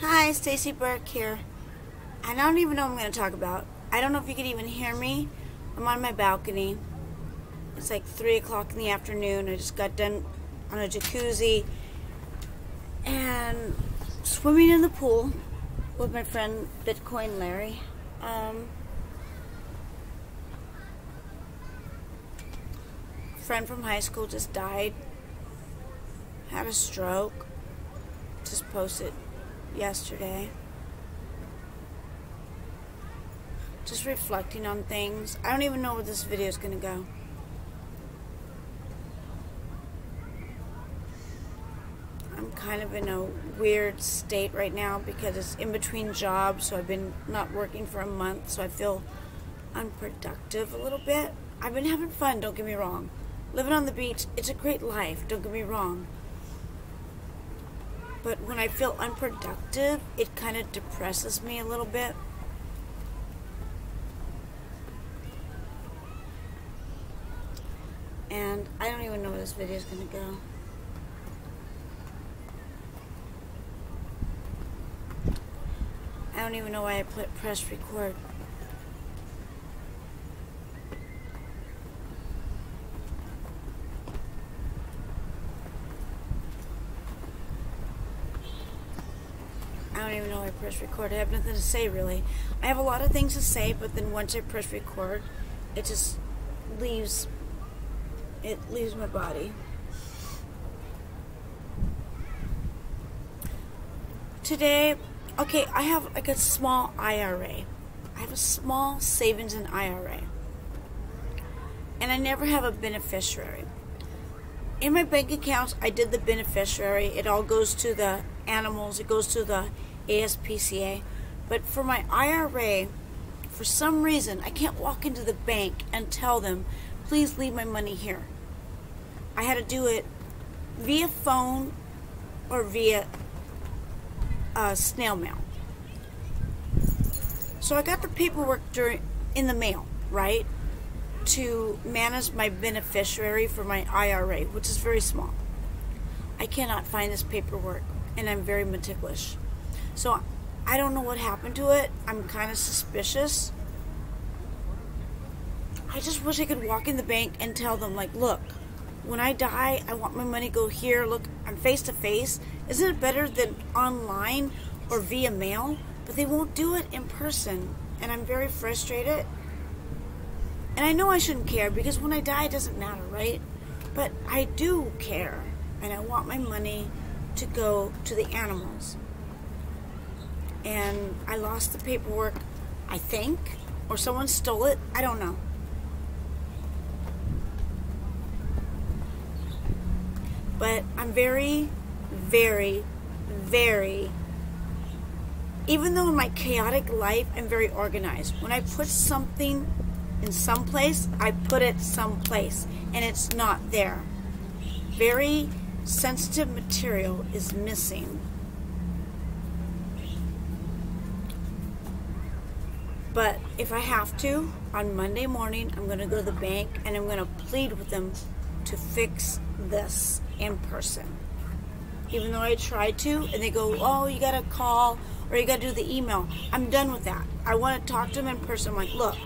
Hi, StacyBurke here. I don't even know what I'm going to talk about. I don't know if you can even hear me. I'm on my balcony. It's like 3 o'clock in the afternoon. I just got done on a jacuzzi and swimming in the pool with my friend Bitcoin Larry. Friend from high school just died. Had a stroke. Just posted yesterday. Just reflecting on things. I don't even know where this video is going to go. I'm kind of in a weird state right now because it's in between jobs, so I've been not working for a month, so I feel unproductive a little bit. I've been having fun, don't get me wrong. Living on the beach, it's a great life, don't get me wrong. But when I feel unproductive, it kind of depresses me a little bit. And I don't even know where this video is going to go. I don't even know why I press record. I don't even know why I press record. I have nothing to say, really. I have a lot of things to say, but then once I press record, it just leaves my body. Today, okay, I have like a small IRA. I have a small savings and IRA. And I never have a beneficiary. In my bank accounts, I did the beneficiary. It all goes to the animals. It goes to the ASPCA. But for my IRA, for some reason, I can't walk into the bank and tell them, please leave my money here. I had to do it via phone or via snail mail. So I got the paperwork in the mail, right, to manage my beneficiary for my IRA, which is very small. I cannot find this paperwork, and I'm very meticulous. So I don't know what happened to it. I'm kind of suspicious. I just wish I could walk in the bank and tell them, like, look, when I die, I want my money to go here. Look, I'm face to face. Isn't it better than online or via mail? But they won't do it in person, and I'm very frustrated. And I know I shouldn't care because when I die, it doesn't matter, right? But I do care, and I want my money to go to the animals. And I lost the paperwork, I think, or someone stole it. I don't know. But I'm very, very, very, even though in my chaotic life, I'm very organized. When I put something in some place, I put it someplace, and it's not there. Very sensitive material is missing. But if I have to, on Monday morning, I'm going to go to the bank, and I'm going to plead with them to fix this in person. Even though I tried to, and they go, oh, you got to call, or you got to do the email. I'm done with that. I want to talk to them in person. I'm like, look,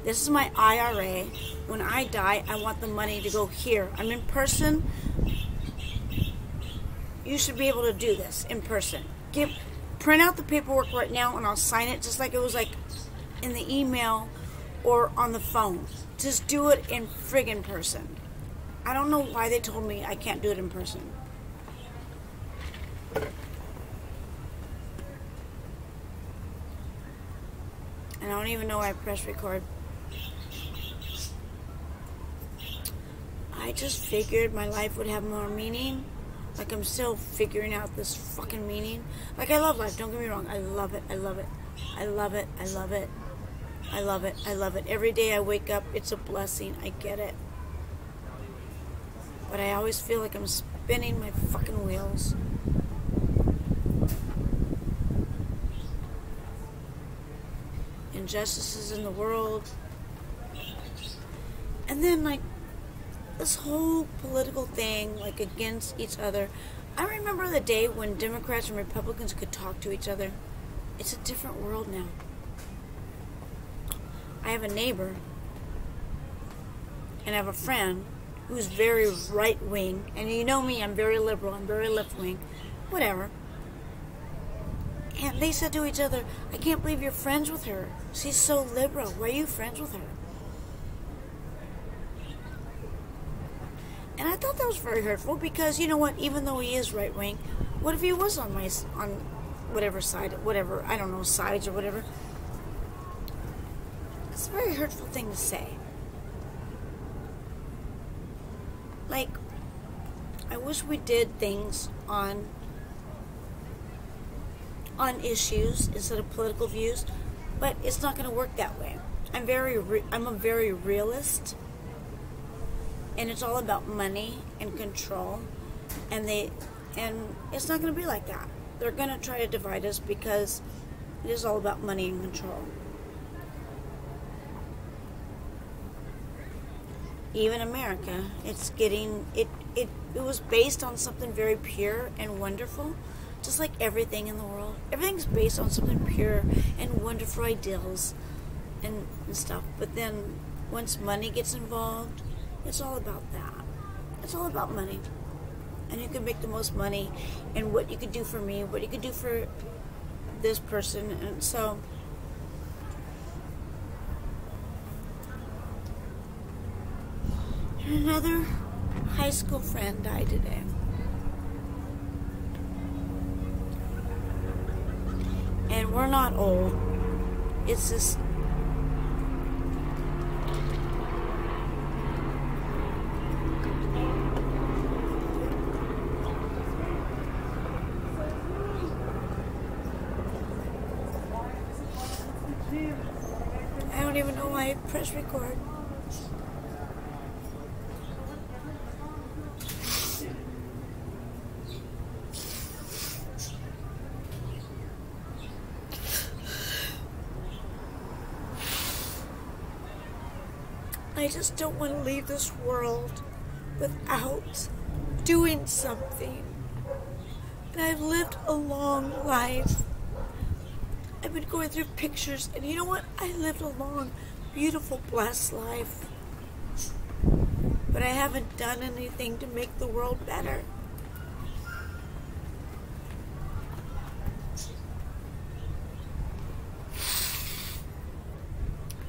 this is my IRA. When I die, I want the money to go here. I'm in person. You should be able to do this in person. Print out the paperwork right now, and I'll sign it just like it was like in the email or on the phone. Just do it in friggin' person. I don't know why they told me I can't do it in person. And I don't even know why I pressed record. I just figured my life would have more meaning. Like, I'm still figuring out this fucking meaning. Like, I love life, don't get me wrong. I love it, I love it. I love it, I love it. I love it, I love it. Every day I wake up, it's a blessing. I get it. But I always feel like I'm spinning my fucking wheels. Injustices in the world. And then, like, this whole political thing, like, against each other. I remember the day when Democrats and Republicans could talk to each other. It's a different world now. I have a neighbor and I have a friend who's very right-wing, and you know me, I'm very liberal, I'm very left-wing, whatever. And they said to each other, I can't believe you're friends with her. She's so liberal. Why are you friends with her? And I thought that was very hurtful because, you know what, even though he is right-wing, what if he was on whatever side, whatever, I don't know, sides or whatever? It's a very hurtful thing to say. Like, I wish we did things on issues instead of political views, but it's not going to work that way. I'm a very realist, and it's all about money and control, and it's not going to be like that. They're going to try to divide us because it is all about money and control. Even America, it was based on something very pure and wonderful, just like everything in the world. Everything's based on something pure and wonderful ideals and stuff. But then once money gets involved, it's all about that. It's all about money. And you can make the most money and what you could do for me, what you could do for this person. And so another high school friend died today. And we're not old. It's just I don't even know why I press record. I just don't want to leave this world without doing something. And I've lived a long life. I've been going through pictures, and you know what? I lived a long, beautiful, blessed life. But I haven't done anything to make the world better.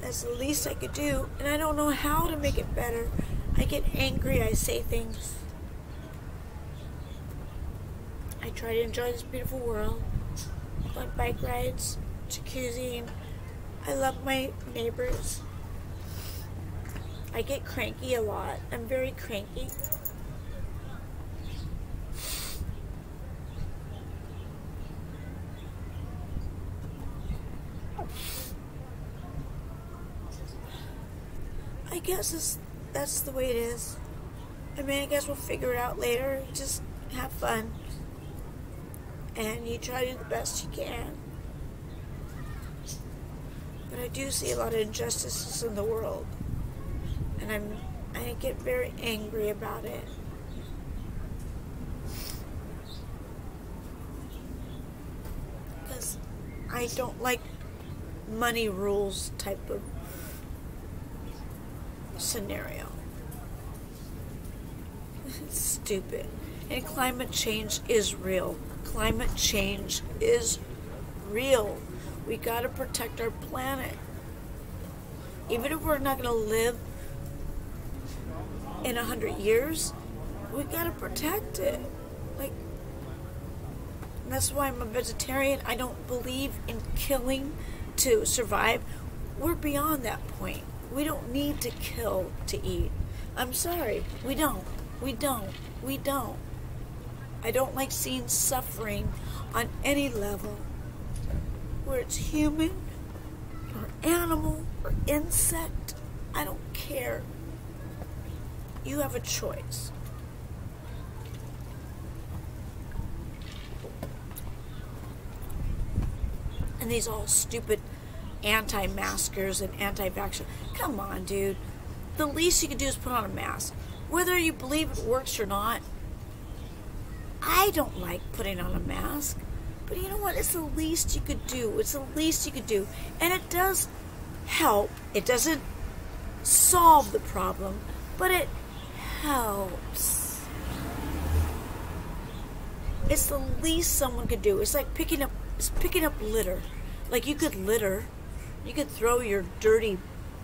That's the least I could do, and I don't know how to make it better. I get angry, I say things. I try to enjoy this beautiful world. Go on bike rides, jacuzzi. I love my neighbors. I get cranky a lot. I'm very cranky. I guess that's the way it is. I mean, I guess we'll figure it out later. Just have fun. And you try to do the best you can. But I do see a lot of injustices in the world. And I get very angry about it. Because I don't like money rules type of scenario. It's stupid. And climate change is real. Climate change is real. We gotta protect our planet. Even if we're not gonna live in 100 years, we gotta protect it. Like, and that's why I'm a vegetarian. I don't believe in killing to survive. We're beyond that point. We don't need to kill to eat. I'm sorry. We don't. I don't like seeing suffering on any level. Where it's human, or animal, or insect. I don't care. You have a choice. And these all stupid anti-maskers and anti-vaxxers. Come on, dude. The least you can do is put on a mask. Whether you believe it works or not, I don't like putting on a mask. But you know what? It's the least you could do. It's the least you could do. And it does help. It doesn't solve the problem, but it helps. It's the least someone could do. It's like picking up litter. Like you could litter. You could throw your dirty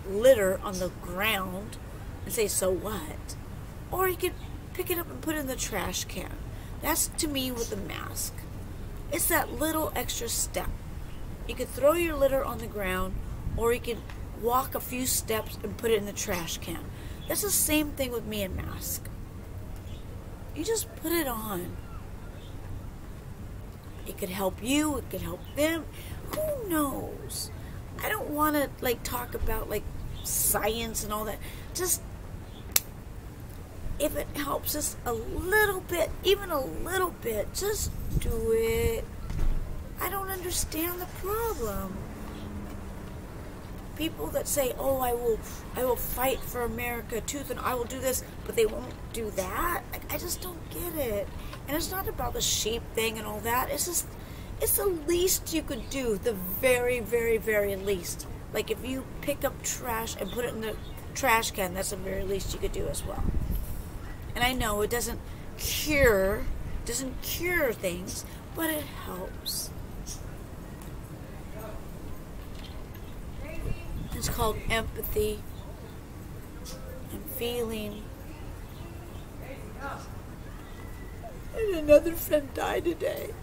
litter on the ground and say, so what? Or you could pick it up and put it in the trash can. That's to me with the mask. It's that little extra step. You could throw your litter on the ground, or you could walk a few steps and put it in the trash can. That's the same thing with me and mask. You just put it on. It could help you. It could help them. Who knows? I don't want to like talk about like science and all that. Just if it helps us a little bit, even a little bit, just do it. I don't understand the problem. People that say, "Oh, I will fight for America tooth and I will do this," but they won't do that. I just don't get it. And it's not about the sheep thing and all that. It's just, it's the least you could do. The very, very, very least. Like if you pick up trash and put it in the trash can, that's the very least you could do as well. And I know it doesn't cure things, but it helps. It's called empathy and feeling. And another friend died today.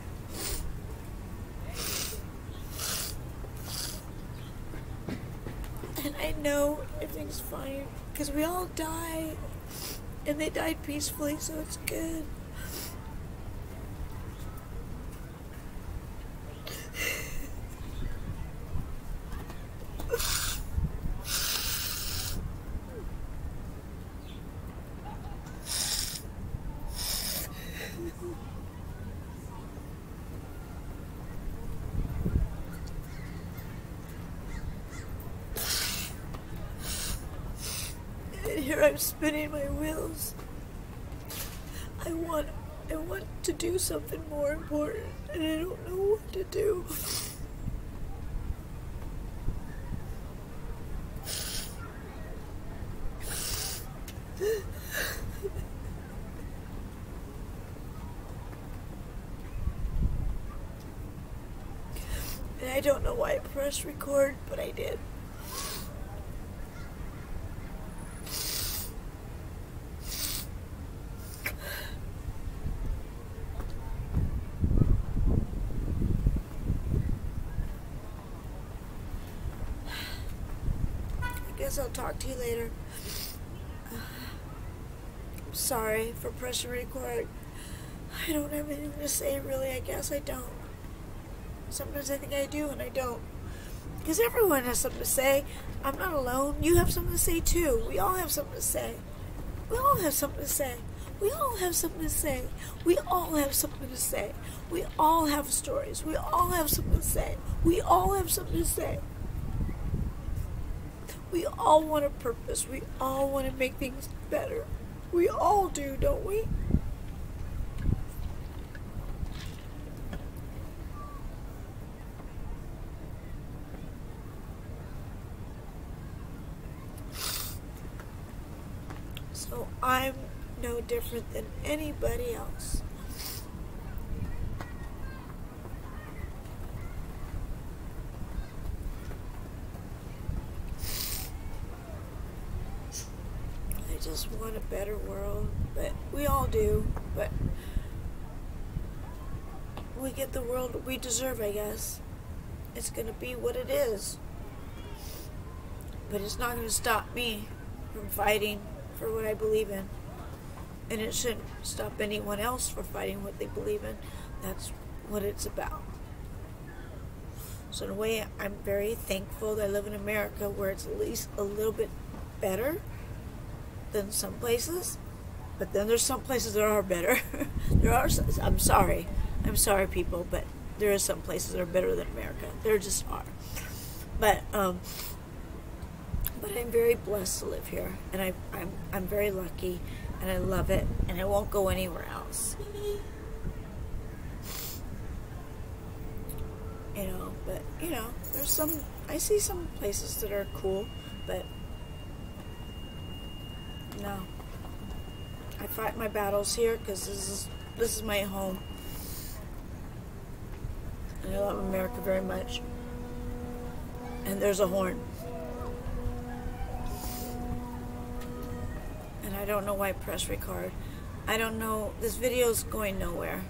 And I know everything's fine because we all die. And they died peacefully, so it's good. And here I'm spinning my wheels. I want to do something more important, and I don't know what to do. And I don't know why I pressed record, but I did. I'll talk to you later. I'm sorry for pressing record. I don't have anything to say, really. I guess I don't. Sometimes I think I do and I don't. Because everyone has something to say. I'm not alone. You have something to say too. We all have something to say. We all have something to say. We all have something to say. We all have something to say. We all have stories. We all have something to say. We all have something to say. We all want a purpose. We all want to make things better. We all do, don't we? So I'm no different than anybody else. I just want a better world, but we all do, but we get the world we deserve, I guess. It's going to be what it is, but it's not going to stop me from fighting for what I believe in, and it shouldn't stop anyone else from fighting what they believe in. That's what it's about. So in a way, I'm very thankful that I live in America, where it's at least a little bit better than some places, but then there's some places that are better. I'm sorry people, but there are some places that are better than America. There just are. But I'm very blessed to live here, and I'm very lucky, and I love it, and I won't go anywhere else. you know, but, you know, there's some, I see some places that are cool, but no. I fight my battles here because this is my home. And I love America very much. And there's a horn. And I don't know why I press record. I don't know. This video's going nowhere.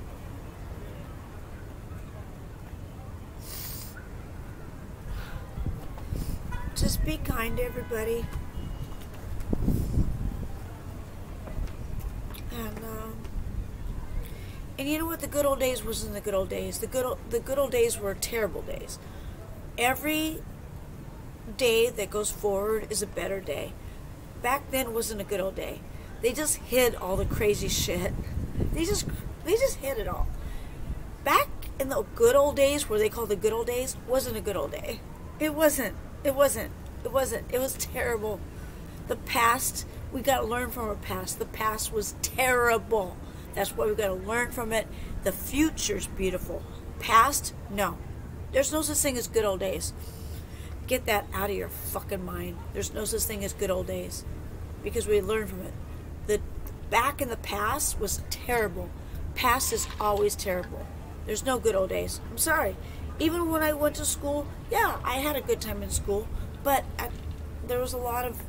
Just be kind to everybody. And you know what? The good old days wasn't the good old days. The good old days were terrible days. Every day that goes forward is a better day. Back then wasn't a good old day. They just hid all the crazy shit. They just hid it all. Back in the good old days, where they call the good old days, wasn't a good old day. It wasn't. It wasn't. It wasn't. It was terrible. The past, we got to learn from our past. The past was terrible. That's why we got to learn from it. The future's beautiful. Past, no. There's no such thing as good old days. Get that out of your fucking mind. There's no such thing as good old days. Because we learn from it. The back in the past was terrible. Past is always terrible. There's no good old days. I'm sorry. Even when I went to school, yeah, I had a good time in school. But there was a lot of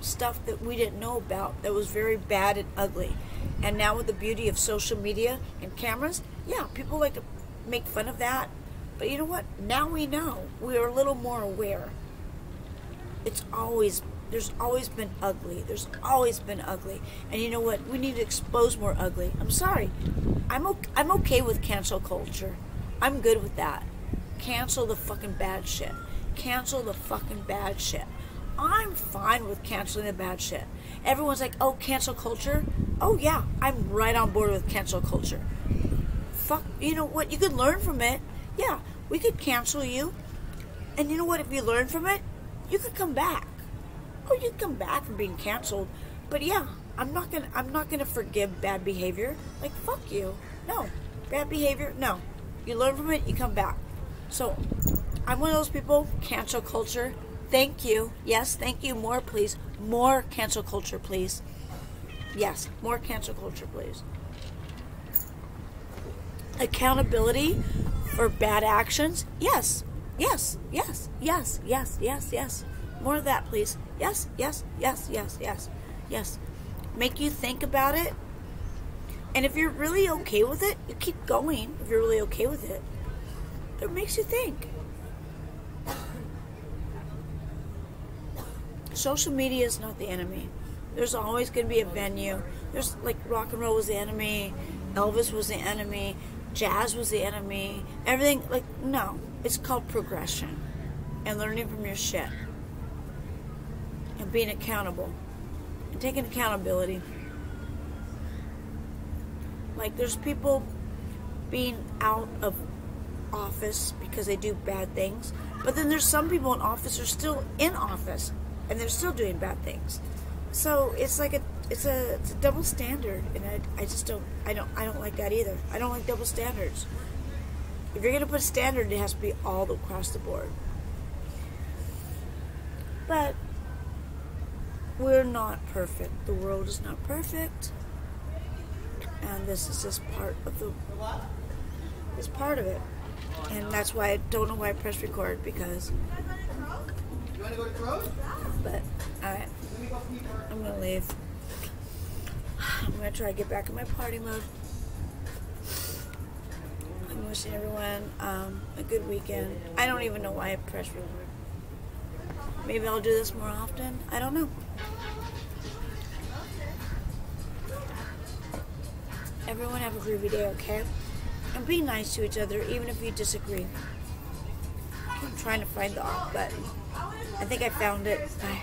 stuff that we didn't know about that was very bad and ugly. And now with the beauty of social media and cameras, yeah, people like to make fun of that. But you know what? Now we know. We are a little more aware. There's always been ugly. There's always been ugly. And you know what? We need to expose more ugly. I'm sorry. I'm okay with cancel culture. I'm good with that. Cancel the fucking bad shit. Cancel the fucking bad shit. I'm fine with canceling the bad shit. Everyone's like, oh, cancel culture? Oh, yeah, I'm right on board with cancel culture. Fuck, you know what? You could learn from it. Yeah, we could cancel you. And you know what? If you learn from it, you could come back. Oh, you could come back from being canceled. But yeah, I'm not gonna forgive bad behavior. Like, fuck you. No. Bad behavior, no. You learn from it, you come back. So, I'm one of those people, cancel culture. Thank you. Yes, thank you. More, please. More cancel culture, please. Yes, more cancel culture, please. Accountability for bad actions? Yes. Yes, yes, yes, yes, yes, yes. More of that, please. Yes, yes, yes, yes, yes, yes. Make you think about it. And if you're really okay with it, you keep going. If you're really okay with it, it makes you think. Social media is not the enemy. There's always going to be a venue. There's like rock and roll was the enemy, Elvis was the enemy, jazz was the enemy, everything. Like, no, it's called progression and learning from your shit and being accountable and taking accountability. Like, there's people being out of office because they do bad things, but then there's some people in office who are still in office and they're still doing bad things. So it's like it's a double standard, and I don't like that either. I don't like double standards. If you're gonna put a standard, it has to be all across the board. But we're not perfect. The world is not perfect, and this is just part of it's part of it. And that's why I don't know why I press record, because. You want to go to Rose? But, alright. I'm going to leave. I'm going to try to get back in my party mode. I'm wishing everyone a good weekend. I don't even know why I pressed record. Maybe I'll do this more often. I don't know. Everyone have a groovy day, okay? And be nice to each other, even if you disagree. I'm trying to find the off button. I think I found it. Bye.